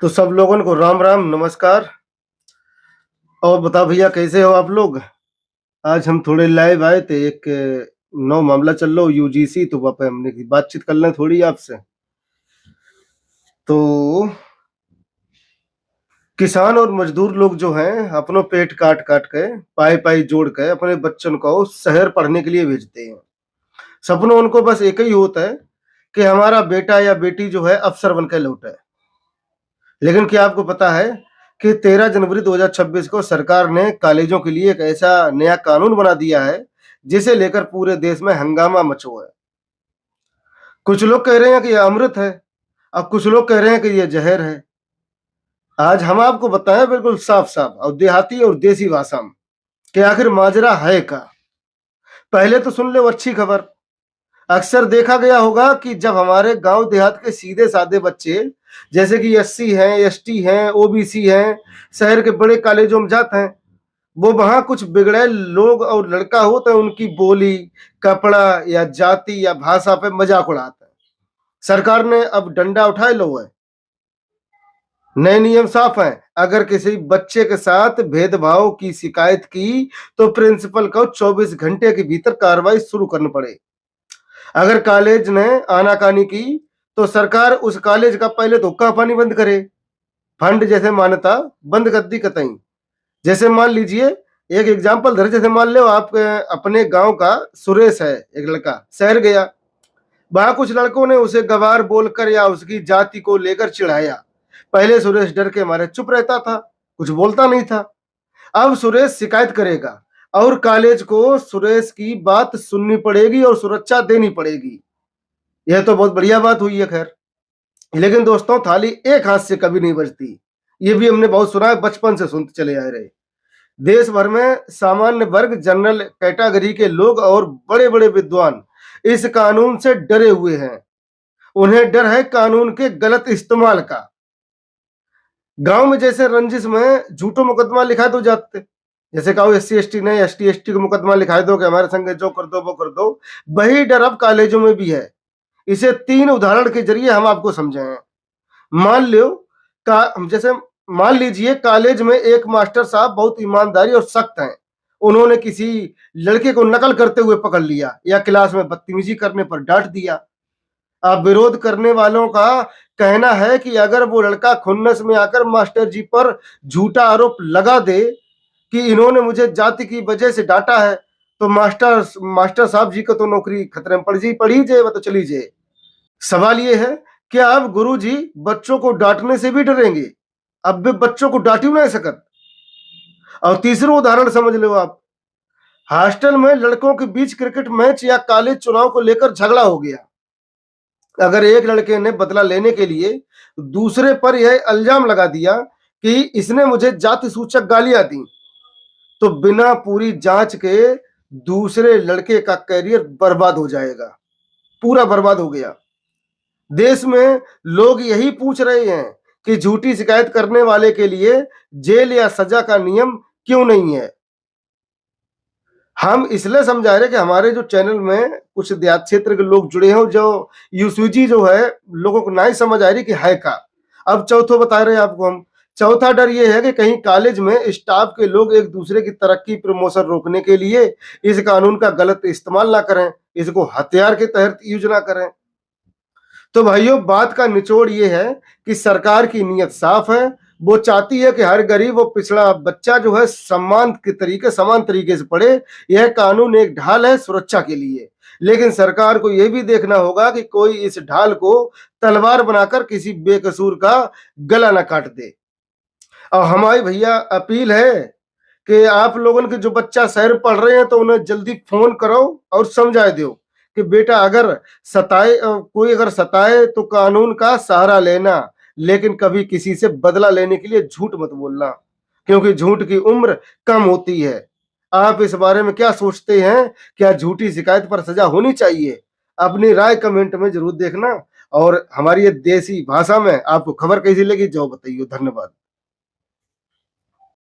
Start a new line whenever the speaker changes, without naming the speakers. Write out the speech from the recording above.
तो सब लोगों को राम राम नमस्कार। और बताओ भैया कैसे हो आप लोग। आज हम थोड़े लाइव आए थे, एक नौ मामला चल रहा हो यूजीसी, तो वहाँ पे हमने की बातचीत कर लें थोड़ी आपसे। तो किसान और मजदूर लोग जो हैं अपनों पेट काट काट के पाई पाई जोड़ के अपने बच्चों को शहर पढ़ने के लिए भेजते हैं। सपनों उनको बस एक ही होता है कि हमारा बेटा या बेटी जो है अफसर बनकर लौटे। लेकिन क्या आपको पता है कि 13 जनवरी 2026 को सरकार ने कॉलेजों के लिए एक ऐसा नया कानून बना दिया है जिसे लेकर पूरे देश में हंगामा मचा है। कुछ लोग कह रहे हैं कि यह अमृत है, अब कुछ लोग कह रहे हैं कि यह जहर है। आज हम आपको बताएं बिल्कुल साफ साफ और देहाती और देसी भाषा में कि आखिर माजरा है का। पहले तो सुन ले वो अच्छी खबर। अक्सर देखा गया होगा कि जब हमारे गांव देहात के सीधे साधे बच्चे जैसे कि एससी हैं, एसटी हैं, ओबीसी हैं, शहर के बड़े कॉलेजों में जाते हैं, वो वहां कुछ बिगड़े लोग और लड़का हो तो उनकी बोली, कपड़ा या जाति या भाषा पे मजाक उड़ाते हैं। सरकार ने अब डंडा उठाए लो है। नए नियम साफ हैं, अगर किसी बच्चे के साथ भेदभाव की शिकायत की तो प्रिंसिपल को 24 घंटे के भीतर कार्रवाई शुरू करनी पड़े। अगर कॉलेज ने आनाकानी की तो सरकार उस कॉलेज का पहले तो हुक्का पानी बंद करे, फंड जैसे मान्यता बंद कर दी कतई। जैसे मान लीजिए, एक एग्जांपल धरे, जैसे मान लो आप अपने गांव का सुरेश है, एक लड़का शहर गया, वहां कुछ लड़कों ने उसे गवार बोलकर या उसकी जाति को लेकर चिढ़ाया। पहले सुरेश डर के मारे चुप रहता था, कुछ बोलता नहीं था। अब सुरेश शिकायत करेगा और कॉलेज को सुरेश की बात सुननी पड़ेगी और सुरक्षा देनी पड़ेगी। यह तो बहुत बढ़िया बात हुई है खैर। लेकिन दोस्तों, थाली एक हाथ से कभी नहीं बजती। ये भी हमने बहुत सुना है, बचपन से सुनते चले आ रहे। देश भर में सामान्य वर्ग, जनरल कैटेगरी के लोग और बड़े बड़े विद्वान इस कानून से डरे हुए हैं। उन्हें डर है कानून के गलत इस्तेमाल का। गांव में जैसे रंजिश में झूठो मुकदमा लिखा दो जाते, जैसे कहो एससी एसटी ने एसटी एसटी को मुकदमा लिखा दो कि हमारे संग जो कर दो वो कर दो, वही डर अब कॉलेजों में भी है। इसे 3 उदाहरण के जरिए हम आपको समझाएं। मान लो जैसे मान लीजिए कॉलेज में एक मास्टर साहब बहुत ईमानदारी और सख्त हैं। उन्होंने किसी लड़के को नकल करते हुए पकड़ लिया या क्लास में बदतमीजी करने पर डांट दिया। अब विरोध करने वालों का कहना है कि अगर वो लड़का खुन्नस में आकर मास्टर जी पर झूठा आरोप लगा दे कि इन्होंने मुझे जाति की वजह से डांटा है, तो मास्टर साहब जी को तो नौकरी खतरे में पड़ी जाए, वह तो चली जाए। सवाल ये है, क्या अब गुरुजी बच्चों को डांटने से भी डरेंगे? अब भी बच्चों को डांट ही नहीं सकत। और तीसरा उदाहरण समझ लो आप, हॉस्टल में लड़कों के बीच क्रिकेट मैच या कॉलेज चुनाव को लेकर झगड़ा हो गया। अगर एक लड़के ने बदला लेने के लिए दूसरे पर यह इल्जाम लगा दिया कि इसने मुझे जाति सूचक गालियां दी, तो बिना पूरी जांच के दूसरे लड़के का करियर बर्बाद हो जाएगा, पूरा बर्बाद हो गया। देश में लोग यही पूछ रहे हैं कि झूठी शिकायत करने वाले के लिए जेल या सजा का नियम क्यों नहीं है। हम इसलिए समझा रहे कि हमारे जो चैनल में कुछ देहात क्षेत्र के लोग जुड़े हैं, जो यूसीजी जो है लोगों को नहीं समझ आ रही कि है का। अब चौथो बता रहे हैं आपको हम। चौथा डर ये है कि कहीं कॉलेज में स्टाफ के लोग एक दूसरे की तरक्की प्रमोशन रोकने के लिए इस कानून का गलत इस्तेमाल ना करें, इसको हथियार के तहत यूज ना करें। तो भाइयों, बात का निचोड़ ये है कि सरकार की नीयत साफ है। वो चाहती है कि हर गरीब और पिछड़ा बच्चा जो है समान तरीके से पढ़े। यह कानून एक ढाल है सुरक्षा के लिए, लेकिन सरकार को यह भी देखना होगा कि कोई इस ढाल को तलवार बनाकर किसी बेकसूर का गला न काट दे। और हमारी भैया अपील है कि आप लोगों के जो बच्चा शहर पढ़ रहे हैं तो उन्हें जल्दी फोन करो और समझा दो कि बेटा अगर कोई अगर सताए तो कानून का सहारा लेना, लेकिन कभी किसी से बदला लेने के लिए झूठ मत बोलना, क्योंकि झूठ की उम्र कम होती है। आप इस बारे में क्या सोचते हैं? क्या झूठी शिकायत पर सजा होनी चाहिए? अपनी राय कमेंट में जरूर देखना। और हमारी ये देसी भाषा में आपको खबर कैसी लगी जो बताइए। धन्यवाद।